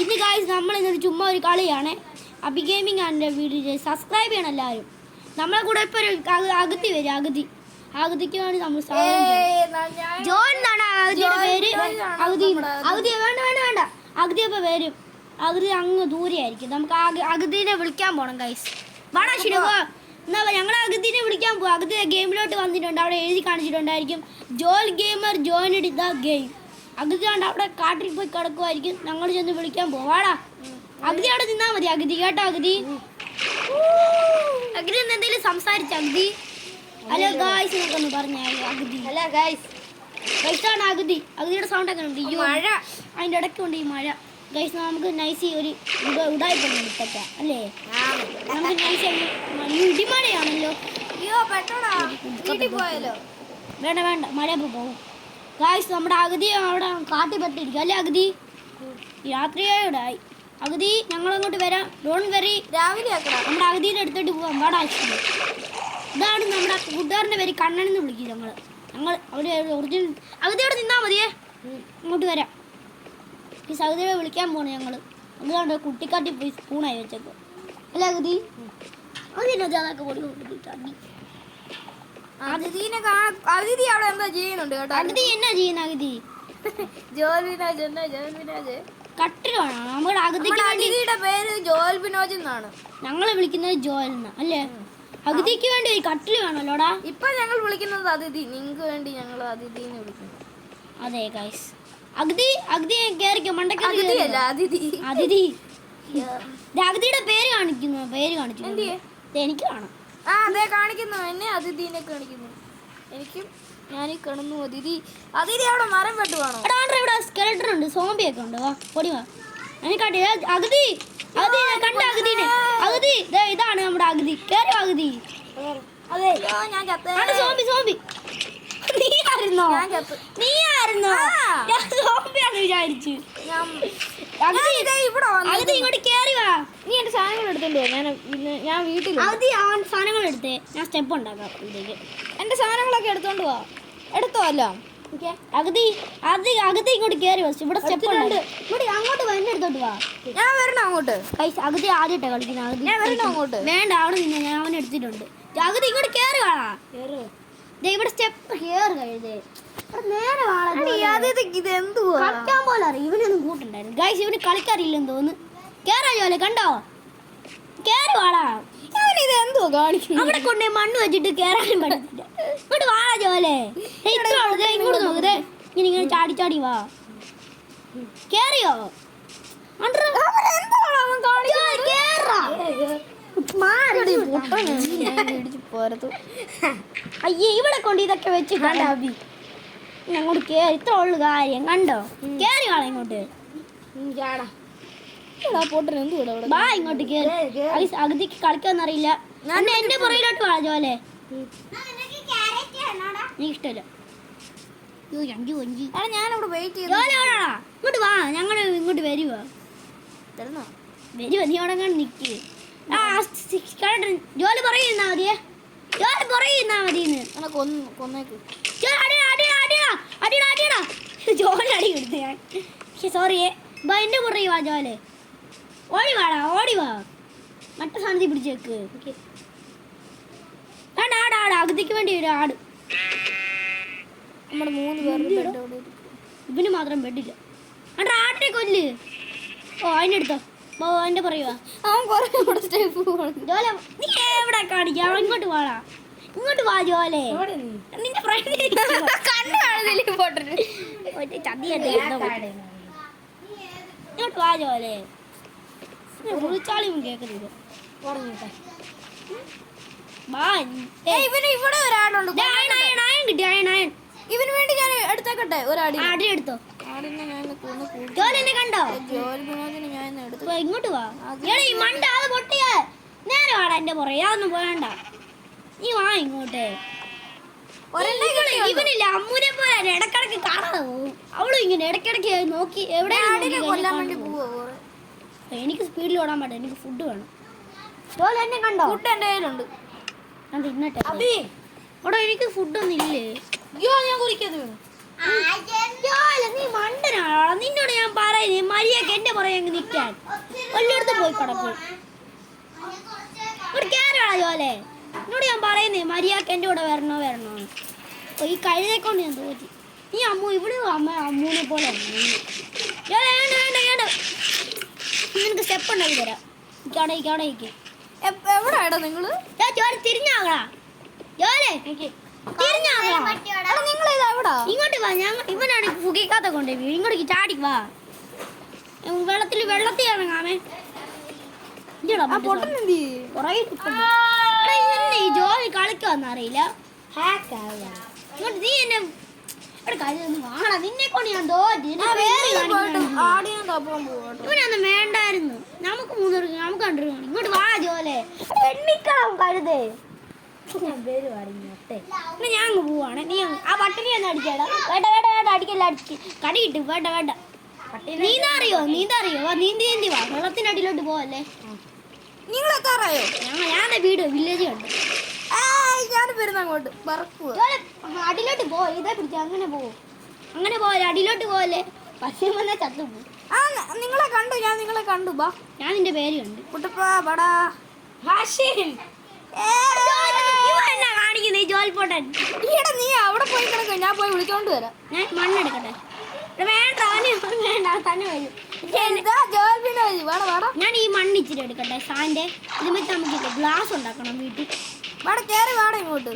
ഇത് ഗായ്സ് നമ്മൾ ഇന്നൊരു ചുമ്മാ ഒരു കളിയാണ്. അബി ഗെയിമിംഗ് ആണ് വീഡിയോ സബ്സ്ക്രൈബ് ചെയ്യണം എല്ലാവരും. നമ്മളെ കൂടെ ഇപ്പോൾ ഒരു അഗതി വരും. അഗതിക്ക് വേണ്ടി നമ്മൾ ജോൺ എന്നാണ് അഗതിയുടെ പേര്. അഗതി വേണ്ട അഗതി അപ്പോൾ വരും. അഗതി അങ്ങ് ദൂരെയായിരിക്കും. നമുക്ക് അഗതിനെ വിളിക്കാൻ പോകണം ഗൈസ്. വാടാ ശരി പോ. എന്നാ ഞങ്ങൾ അഗതിനെ വിളിക്കാൻ പോകും. അഗതി ഗെയിമിലോട്ട് വന്നിട്ടുണ്ട്. അവിടെ എഴുതി കാണിച്ചിട്ടുണ്ടായിരിക്കും ജോൽ ഗെയിമർ ജോയിൻഡ് ദ ഗെയിം. അഗതി കണ്ട് അവിടെ കാട്ടിൽ പോയി കിടക്കുമായിരിക്കും. ഞങ്ങൾ ചെന്ന് വിളിക്കാൻ പോവാം. വാടാ അഗതി അവിടെ നിന്നാൽ മതി. അഗതി കേട്ടോ അഗതി. അഗതി എന്തെങ്കിലും സംസാരിച്ച അഗതി. ഹലോ ഗായ്സ് എന്നൊക്കെ പറഞ്ഞ അഗതി. ഹലോ ഗായ്സ് ഗൈസാണ് അഗതി. അഗതിയുടെ സൗണ്ട് ഒക്കെ ഉണ്ട്. മഴ അതിൻ്റെ ഇടയ്ക്കുണ്ട് ഈ മഴ. ഗൈസ് നമുക്ക് നൈസി ഒരു ഉടായിപ്പം എടുത്തേക്കാം അല്ലേ? നമുക്ക് നൈസി ഇടിമഴയാണല്ലോ. വേണ്ട മഴ പോകും. ഗായ്സ് നമ്മുടെ അഗതി അവിടെ കാട്ടിപ്പെട്ടിരിക്കും അല്ലേ അഗതി? രാത്രിയോടായി. അഗതി ഞങ്ങളങ്ങോട്ട് വരാം. ഡോൺ വെറി രാവിലെ നമ്മുടെ അഗതിയുടെ അടുത്തോട്ട് പോകാം. വാടാ ഇതാണ് നമ്മുടെ കൂട്ടുകാരൻ്റെ പേര് കണ്ണൻ എന്ന് വിളിക്കും ഞങ്ങൾ അവിടെ ഒറിജിനൽ. അഗതിയോടെ നിന്നാൽ മതിയേ. ഇങ്ങോട്ട് വരാം. ഈ സൗദിയെ വിളിക്കാൻ പോണേ ഞങ്ങൾ. അതുകൊണ്ട് കുട്ടിക്കാട്ടി പോയി സ്പൂണായി വെച്ചേക്കോ അല്ലേ അഗതി? അതിനൊക്കെ പൊടി കൂട്ടി അതിഥി അവിടെ എന്താ ചെയ്യുന്നുണ്ട് കേട്ടോ. അഗതി എന്നാ ചെയ്യുന്ന അഗതി? ജോൽ വിനോജ് എന്നാ ജോൽ വിനോജ് കട്ടിലാണ് നമ്മുടെ അഗതിയുടെ പേര് ജോൽ വിനോജ് എന്നാണ്. ഞങ്ങളെ വിളിക്കുന്നത് ജോൽ എന്നാ അല്ലേ? അഗതിക്ക് വേണ്ടി ഒരു കട്ടിൽ വേണല്ലോടാ. ഇപ്പൊ ഞങ്ങൾ വിളിക്കുന്നത് അതിഥി. നിങ്ങൾക്ക് വേണ്ടി ഞങ്ങൾ അതിഥിനെ വിളിക്കുന്നു. അതെ ഗൈസ്. അഗതി കേറിക്കോ. മണ്ടയ്ക്ക് അതിഥി. അഗതിയുടെ പേര് കാണിക്കുന്നു. എനിക്ക് കാണാം. അതെ കാണിക്കുന്നു. എന്നെ അതിഥിനെ കാണിക്കുന്നു. എനിക്കും ഞാൻ കാണുന്നു അതിഥി. അവിടെ മരം വെട്ടുവാണോ? ഇവിടെ സ്കെലട്ടർ ഉണ്ട്. സോംബിയൊക്കെ ഉണ്ട്. വാ പൊടി വാ. എനിക്കാട്ടെ അഗതി കണ്ട അഗതിനെ. അഗതി ഇതാണ് നമ്മുടെ അഗതി. കേറി അഗതി. അതെ ഞാൻ സോംബി നീയായിരുന്നോ? സോംബിയാന്ന് വിചാരിച്ചു. അഗതി ഇങ്ങോട്ട് കേറി വാ. നീ എന്റെ സാധനങ്ങൾ എടുത്തോണ്ടോ? ഞാൻ വീട്ടിൽ സാധനങ്ങൾ എടുത്തേ. ഞാൻ സ്റ്റെപ്പ് ഉണ്ടാക്കാം. ഇതിലേക്ക് എന്റെ സാധനങ്ങളൊക്കെ എടുത്തോണ്ട് പോവാ. എടുത്തോ അല്ല അഗതി ഇങ്ങോട്ട് കേറി വച്ചു. ഇവിടെ സ്റ്റെപ്പ് ഉണ്ട്. ഇവിടെ അങ്ങോട്ട് എന്നെ എടുത്തോട്ട് വാ. ഞാൻ വരണോ അങ്ങോട്ട്? അഗതി ആദ്യമായിട്ടാ കളിക്കുന്നത്. അഗതി ഞാൻ വരണോ അങ്ങോട്ട്? വേണ്ട അവിടെ നിന്ന് ഞാൻ അവനെ എടുത്തിട്ടുണ്ട്. അഗതി ഇങ്ങോട്ട് കേറി വാ. ഇവിടെ സ്റ്റെപ്പ് കേറി കഴിയതേ. നേരെ ഇത് എന്തുവാ കളിക്കാൻ പോലെ അറിയാം. ഇവനൊന്നും കൂട്ടുണ്ടായിരുന്നു ഗൈസ്. ഇവന് കളിക്കാറില്ലെന്ന് തോന്നുന്നു. കേറാ ജോലെ കണ്ടോ? കേറി വാടാ. ഇത് എന്തുവാ കാണിക്കുന്നു? അവിടെ കൊണ്ടേ മണ്ണ് വെച്ചിട്ട് കേറാനും പറ്റത്തില്ല. ഇങ്ങോട്ട് വാടാ ജോലെ. ഇങ്ങോട്ട് നോക്കതേ. ഇങ്ങനെ ചാടി വാ. കേറിയോ? അയ്യേ ഇവിടെ കൊണ്ട് ഇതൊക്കെ വെച്ച് കണ്ട അബി. അങ്ങോട്ട് കേറി. ഇത്ര ഉള്ളു കാര്യം കണ്ടോ? കേറി വാള ഇങ്ങോട്ട്. ബാ ഇങ്ങോട്ട് കേറി. അഗതിക്ക് കളിക്കാന്നറിയില്ല. എന്റെ പുറകിലോട്ട് വാ ജോലെ. നീ ഇഷ്ടല്ല. ഞാനവിടെ വെയിറ്റ് ചെയ്തു. ഇങ്ങോട്ട് വാ. ഞങ്ങൾ ഇങ്ങോട്ട് വരുവാ. നീ അവിടെ കണ്ട് നിക്ക്. ജോലി പറയുന്നാ മതിയേ. ജോലി പറയുന്നാ മതിന്ന്. കൊന്നേക്ക് ജോലി അടി കൊടുത്തു ഞാൻ. സോറിയേ. ബാ എന്റെ പുറകെ വാ ജോലെ. ഓടി വാ. മറ്റ സാധനത്തിൽ പിടിച്ചേക്ക്. അഗതിക്ക് വേണ്ടി ഒരു ആട്. നമ്മുടെ 3 പേരുടെ ഇവന് മാത്രം ബെഡില്ല. ആട്ടിനെ കൊല്ല്. അതിനെടുത്തോ. എന്റെ പറയുവാ. ജോലെ നീ എവിടെ കാണിക്കാം? ഇങ്ങോട്ട് വാടാ. ഇങ്ങോട്ട് വാ ജോലെ. നിന്റെ ഇങ്ങോട്ട് വാ ജോലെ. വിളിച്ചാലും കേൾക്കുന്നില്ല. ഇവിടെ ഒരാളുണ്ട്. ഇവന് വേണ്ടി ഞാൻ എടുത്തേക്കട്ടെ. ഒരാടി എടുത്തോ. ജോലിനെ കണ്ടോ? ഇങ്ങോട്ട് വാ. ഈ മണ്ട അത് പൊട്ടിയ നേരെ വാടാ. എന്റെ പുറകെ അതൊന്നും പോയണ്ട. നീ വാ ഇങ്ങോട്ട്. ഇവനില്ല അമ്മൂനെ പോലെ ഇടക്കിടക്ക് കാണാതെ പോവും. അവളും ഇങ്ങനെ ഇടക്കിടക്ക് നോക്കി എവിടെ. എനിക്ക് സ്പീഡിൽ ഓടാൻ പാടില്ല. എനിക്ക് ഫുഡ് വേണം. ജോലി എന്നെ കണ്ടോ? ഫുഡ് എന്റെ കയ്യിലുണ്ട്. ഞാൻ തിന്നട്ടെ. അവിടെ എനിക്ക് ഫുഡൊന്നും ഇല്ലേ? ഞാൻ കുറിക്കത്. നീ മണ്ടനാണോ? നിന്നോട് ഞാൻ പറയുന്നേ മര്യാദക്ക് എന്റെ എന്റെ പുറകെ അങ്ങ് നിൽക്കാൻ വല്ലയിടത്ത് പോയി കിടക്കും. ഒരു കയറാണോ ജോലെ? എന്നോട് ഞാൻ പറയുന്നേ മര്യാദക്ക് എൻ്റെ കൂടെ വരണോ അപ്പോൾ ഈ കഴുതെ കൊണ്ട് ഞാൻ തോറ്റി. നീ അമ്മു ഇവിടെ അമ്മൂനെ പോലെ വേണ്ട നിനക്ക് സ്റ്റെപ്പ് ഉണ്ടാക്കി തരാം. അവിടെ എവിടെയാടാ നിങ്ങള്? ജോലെ തിരിഞ്ഞാകടാ ജോലെ തിരിഞ്ഞാകടാ. നിങ്ങൾ ഇത് എവിടാ? ഇങ്ങോട്ട് വാ. ഇവനാണ് പുകയ്ക്കാത്ത കൊണ്ട് ഇങ്ങോട്ടേക്ക് ചാടി വാ. വെള്ളത്തിൽ ഇറങ്ങാമേ. ഈ ജോലി കളിക്കാന്നറിയില്ല. നീ എന്നെ നിന്നെ കൊണ്ട് ഞാൻ ഇവനൊന്നും വേണ്ടായിരുന്നു. നമുക്ക് മൂന്നൂർക്ക് നമുക്ക് കണ്ടിരുന്നു. ഇങ്ങോട്ട് വാ ജോലെ എണ്ണിക്കണം കഴുതേ. ഞാൻ അങ്ങ് പോവാണ്. നീ ആ പട്ടിണി ഒന്ന് അടിച്ചേടാ. വേണ്ട അടിക്കല്ല അടിച്ച് കടി കിട്ടും. വേണ്ട നീന്താറിയോ നീന്തി വാ. വെള്ളത്തിന്റെ അടിയിലോട്ട് പോവല്ലേ. നിങ്ങൾ എത്താറായോ? ഞാൻ വീട് വില്ലേജ് കണ്ടു. ഞാൻ വരുന്ന അങ്ങോട്ട് പറക്കുക. അടിയിലോട്ട് പോ. ഇതേ പിടിച്ച അങ്ങനെ പോലെ അടിയിലോട്ട് പോവല്ലേ. പക്ഷേ വന്നാൽ ചത്തുപോ. നിങ്ങളെ കണ്ടു. ഞാൻ നിങ്ങളെ കണ്ടു. ബാ, ഞാൻ നിന്റെ പേര് കണ്ടു. കുട്ടപ്പാ ബടാ ഹാഷിൻ. കാണിക്കുന്നേ ജോൽപോട്ടൻ. ഈടെ നീ അവിടെ പോയി കിടക്കുക. ഞാൻ പോയി വിളിച്ചോണ്ട് വരാം. ഞാൻ മണ്ണെടുക്കട്ടെ. വേണ്ട തന്നെ വരും. ഞാൻ ഈ മണ്ണ് ഇച്ചിരി എടുക്കട്ടെ സാൻ്റെ. ഇത് വെച്ച് നമുക്ക് ഗ്ലാസ് ഉണ്ടാക്കണം വീട്ടിൽ. വേടെ കേറി വാട ഇങ്ങോട്ട്.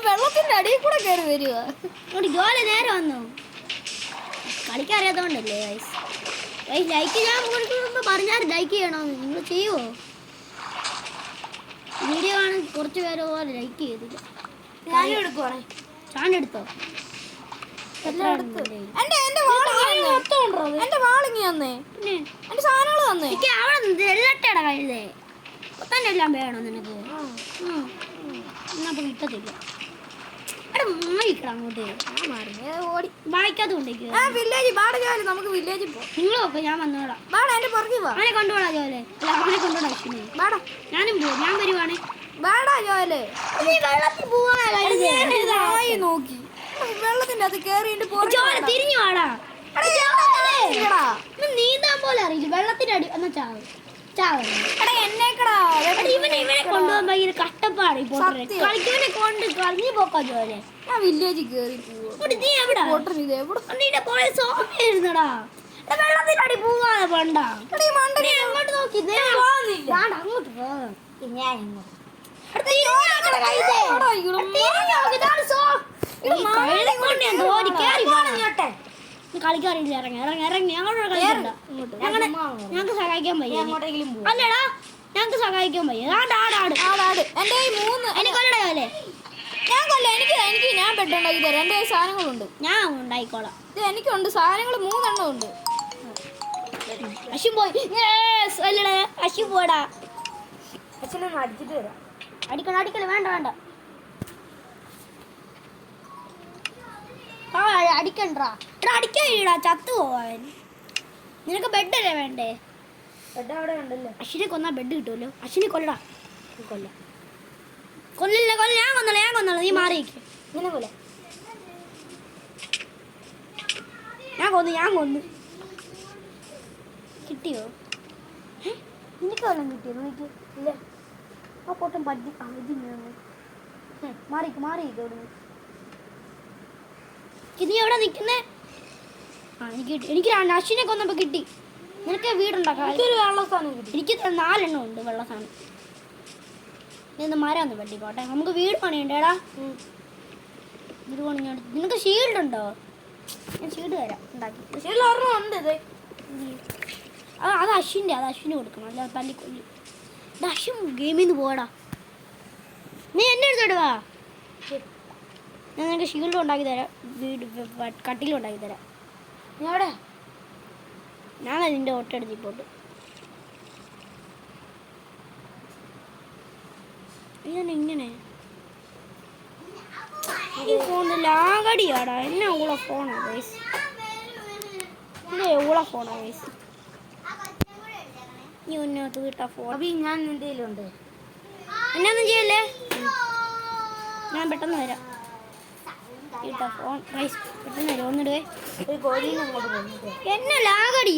വെള്ളത്തിന്റെ അടിയിൽ കൂടെ കയറി വരിക. ജോലി നേരെ വന്നു. കളിക്കറിയാത്തോണ്ടല്ലേ ലൈക്ക് ഞാൻ കൊടുക്കുമ്പോൾ പറഞ്ഞാൽ ലൈക്ക് ചെയ്യണമെന്ന്. നിങ്ങൾ ചെയ്യുമോ? വീഡിയോ ആണ് കുറച്ച് പേര് പോലെ ലൈക്ക് ചെയ്തില്ല. ഞാനും എടുക്കുവാണേ. ചാണ്ടെടുത്തോ? എന്റെ വാളിങ്ങി തന്നേ. എന്റെ സാധനങ്ങൾ തന്നേ. അവിടെ എല്ലട്ടയുടെ കഴുതേ തന്നെ എല്ലാം വേണോ നിനക്ക്? എന്നപ്പോ കിട്ടത്തില്ല. അങ്ങോട്ട് ഓടി വായിക്കാതെ കൊണ്ടേക്ക്. വില്ലേജ് ബാട ജോലി. നമുക്ക് വില്ലേജിൽ പോ. നിങ്ങളൊക്കെ ഞാൻ വന്നോളാം. ബാട എന്റെ പുറകെ വാ. അവനെ കൊണ്ടുപോടാ ജോലെ. അല്ല അവനെ കൊണ്ടുപോടാ അശ്വിനെ. ബാട ഞാനും പോവും. ഞാൻ വരുവാണേ. ബാടാ ജോലെ. വെള്ളത്തിൽ പോവാ നോക്കി വെള്ളത്തിന്റെ അത് കേറിയിട്ട് തിരിഞ്ഞു വാടാ. നീന്താൻ പോലെ അറിയില്ല. വെള്ളത്തിന്റെ അടി എന്നാ ഇവനെ കൊണ്ടുപോകാൻ ഭയങ്കര കഷ്ടപ്പാട്. കളിക്കവനെ കൊണ്ട് കളഞ്ഞു പോക്കാ ജോലെ. ഞാൻ വില്ലേജിൽ കേറി നീ എവിടാ? സോമയിരുന്നടാ. വെള്ളത്തിന്റെ അടി പോവാതെ പണ്ട അങ്ങോട്ട് നോക്കി അങ്ങോട്ട് പോകാം. ഞാൻ കളിക്കാറില്ല. ഇറങ്ങി ഞങ്ങളോട് കളിക്കണ്ട. ഞങ്ങൾക്ക് സഹായിക്കാൻ വയ്യ. അല്ലടാ ഞങ്ങൾക്ക് സഹായിക്കാൻ വയ്യ. എന്റെ എനിക്ക് കൊല്ലട പോലെ. ഞാൻ കൊല്ല. എനിക്ക് ഞാൻ ബെഡ് ഉണ്ടാക്കി തരാം. എന്റെ സാധനങ്ങളുണ്ട്. ഞാൻ ഉണ്ടായിക്കോളാം. എനിക്കുണ്ട് സാധനങ്ങൾ 3 എണ്ണം ഉണ്ട്. അശ്വിൻ പോയി. അല്ലടാ അശ്വിൻ പോടാ. അച്ഛനൊന്ന് അടിച്ചിട്ട് വരാം. അടിക്കല വേണ്ട അടിക്കണ്ടാ. അടിക്കാ ചത്തു പോവാൻ. നിനക്ക് ബെഡല്ലേ വേണ്ടേ? ബെഡ് അവിടെ ഉണ്ടല്ലോ. അശ്വിനെ കൊന്നാ ബെഡ് കിട്ടുമല്ലോ. അശ്വിനെ കൊല്ലടാ. കൊല്ലില്ല ഞാൻ കൊന്നോളാം. നീ മാറിയിരിക്കും. ഇങ്ങനെ പോലെ ഞാൻ കൊന്നു. കിട്ടിയോ? നിനക്ക് വല്ലതും കിട്ടിയോ? നോക്കി ഇല്ല. ആ പൊട്ടം മാറിയിരിക്കും. നീ എവിടെ നിൽക്കുന്നേ? എനിക്ക് അശ്വിനെ കൊന്നപ്പോ കിട്ടി. നിനക്ക് വീടുണ്ടാക്കാം. എനിക്ക് 4 എണ്ണം ഉണ്ട് വെള്ളസാധനം. നീ മരം ഒന്ന് വെട്ടിക്കോട്ടെ. നമുക്ക് വീട് പണിയുണ്ടേടാ. വീട് പണി നിനക്ക് ഷീൽഡ് ഉണ്ടോ? ഞാൻ ഷീൽഡ് തരാം ഉണ്ടാക്കി. ഉണ്ട്. അത് അശ്വിന് കൊടുക്കണം. അല്ല തല്ലിക്കൊല്ലി. അശ്വിൻ ഗെയിമിൽ നിന്ന് പോടാ. നീ എന്നെ എടുത്തോടുവാ. ഞാൻ നിനക്ക് ഷീൽഡ് ഉണ്ടാക്കി തരാം. വീട് കട്ടിലും ഉണ്ടാക്കി തരാം. നീ എവിടെ? ഞാനാ നിന്റെ ഒട്ടടുത്ത് ഇപ്പോട്ട്. ഇങ്ങനെ ഈ ഫോണ് ലാഗടിയാടാ. എന്നാ ഊള ഫോണാ ഗൈസ്. ഊള ഫോണാ ഗൈസ്. നീ ഒന്നോട്ട് വീട്ടാ ഫോൺ. ഞാൻ നിന്റെ കയ്യിലുണ്ട്. എന്നൊന്നും ചെയ്യല്ലേ. ഞാൻ പെട്ടെന്ന് വരാം. ഇട്ടോ ഫോൺ റൈസ് പെട്ടെന്ന് വരും ഒന്നിടുവേ ഒരു കോഴീനെ അങ്ങോട്ട് പോകുന്നു എന്നെ ലാഗടി